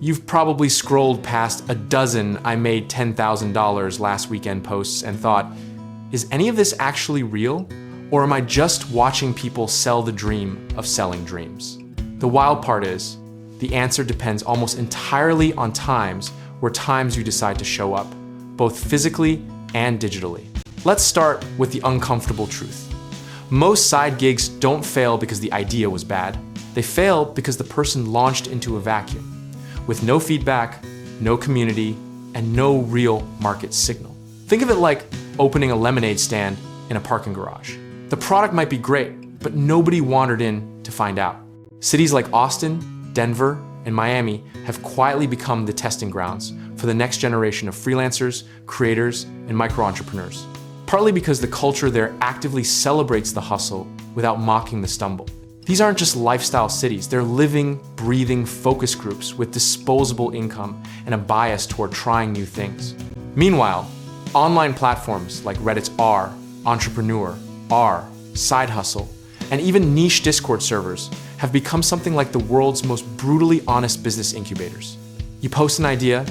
You've probably scrolled past a dozen "I made $10,000 last weekend" posts and thought, is any of this actually real? Or am I just watching people sell the dream of selling dreams? The wild part is, the answer depends almost entirely on times you decide to show up, both physically and digitally. Let's start with the uncomfortable truth. Most side gigs don't fail because the idea was bad. They fail because the person launched into a vacuum, with no feedback, no community, and no real market signal. Think of it like opening a lemonade stand in a parking garage. The product might be great, but nobody wandered in to find out. Cities like Austin, Denver, and Miami have quietly become the testing grounds for the next generation of freelancers, creators, and micro-entrepreneurs. Partly because the culture there actively celebrates the hustle without mocking the stumble. These aren't just lifestyle cities, they're living, breathing focus groups with disposable income and a bias toward trying new things. Meanwhile, online platforms like Reddit's R, Entrepreneur, R, Side Hustle, and even niche Discord servers have become something like the world's most brutally honest business incubators. You post an idea,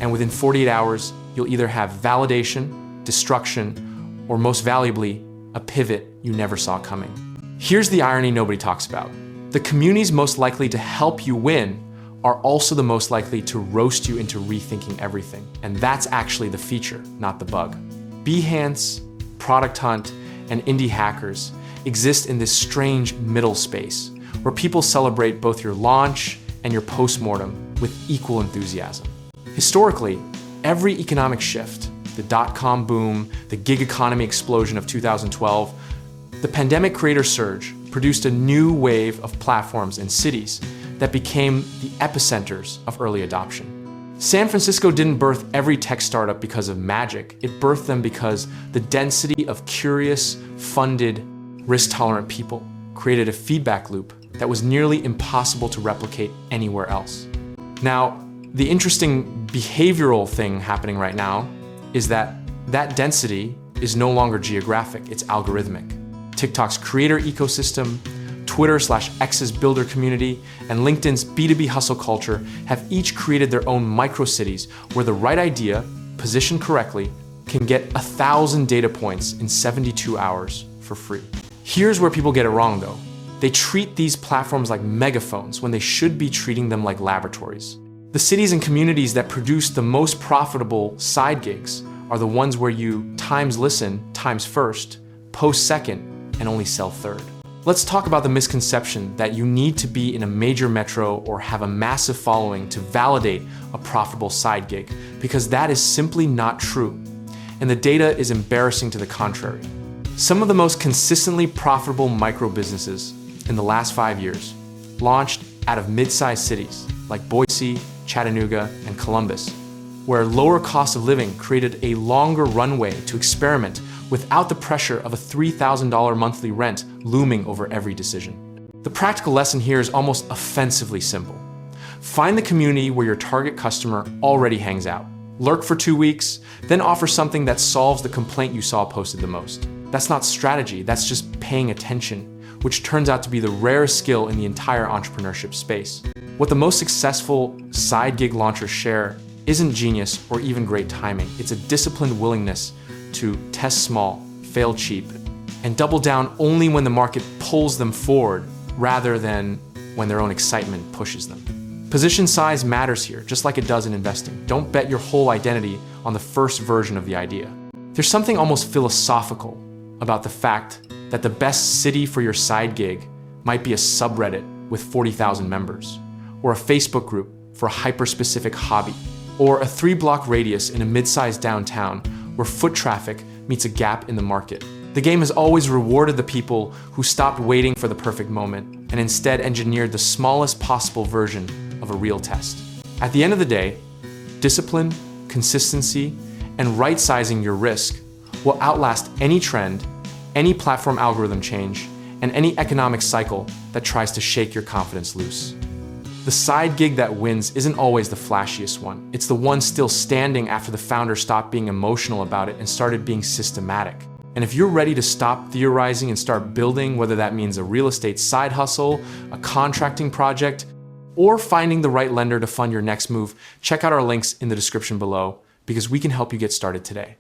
and within 48 hours, you'll either have validation, destruction, or most valuably, a pivot you never saw coming. Here's the irony nobody talks about. The communities most likely to help you win are also the most likely to roast you into rethinking everything. And that's actually the feature, not the bug. Behance, Product Hunt, and indie hackers exist in this strange middle space where people celebrate both your launch and your postmortem with equal enthusiasm. Historically, every economic shift, the dot-com boom, the gig economy explosion of 2012, the pandemic creator surge produced a new wave of platforms and cities that became the epicenters of early adoption. San Francisco didn't birth every tech startup because of magic. It birthed them because the density of curious, funded, risk-tolerant people created a feedback loop that was nearly impossible to replicate anywhere else. Now, the interesting behavioral thing happening right now is that density is no longer geographic, it's algorithmic. TikTok's creator ecosystem, Twitter/X's builder community, and LinkedIn's B2B hustle culture have each created their own micro-cities where the right idea, positioned correctly, can get 1,000 data points in 72 hours for free. Here's where people get it wrong though. They treat these platforms like megaphones when they should be treating them like laboratories. The cities and communities that produce the most profitable side gigs are the ones where you times listen, times first, post second, and only sell third. Let's talk about the misconception that you need to be in a major metro or have a massive following to validate a profitable side gig, because that is simply not true. And the data is embarrassing to the contrary. Some of the most consistently profitable micro businesses in the last 5 years launched out of mid-sized cities like Boise, Chattanooga, and Columbus, where lower cost of living created a longer runway to experiment without the pressure of a $3,000 monthly rent looming over every decision. The practical lesson here is almost offensively simple. Find the community where your target customer already hangs out. Lurk for 2 weeks, then offer something that solves the complaint you saw posted the most. That's not strategy, that's just paying attention, which turns out to be the rarest skill in the entire entrepreneurship space. What the most successful side gig launchers share isn't genius or even great timing. It's a disciplined willingness to test small, fail cheap, and double down only when the market pulls them forward rather than when their own excitement pushes them. Position size matters here, just like it does in investing. Don't bet your whole identity on the first version of the idea. There's something almost philosophical about the fact that the best city for your side gig might be a subreddit with 40,000 members, or a Facebook group for a hyper-specific hobby, or a 3-block radius in a mid-sized downtown where foot traffic meets a gap in the market. The game has always rewarded the people who stopped waiting for the perfect moment and instead engineered the smallest possible version of a real test. At the end of the day, discipline, consistency, and right-sizing your risk will outlast any trend, any platform algorithm change, and any economic cycle that tries to shake your confidence loose. The side gig that wins isn't always the flashiest one. It's the one still standing after the founder stopped being emotional about it and started being systematic. And if you're ready to stop theorizing and start building, whether that means a real estate side hustle, a contracting project, or finding the right lender to fund your next move, check out our links in the description below because we can help you get started today.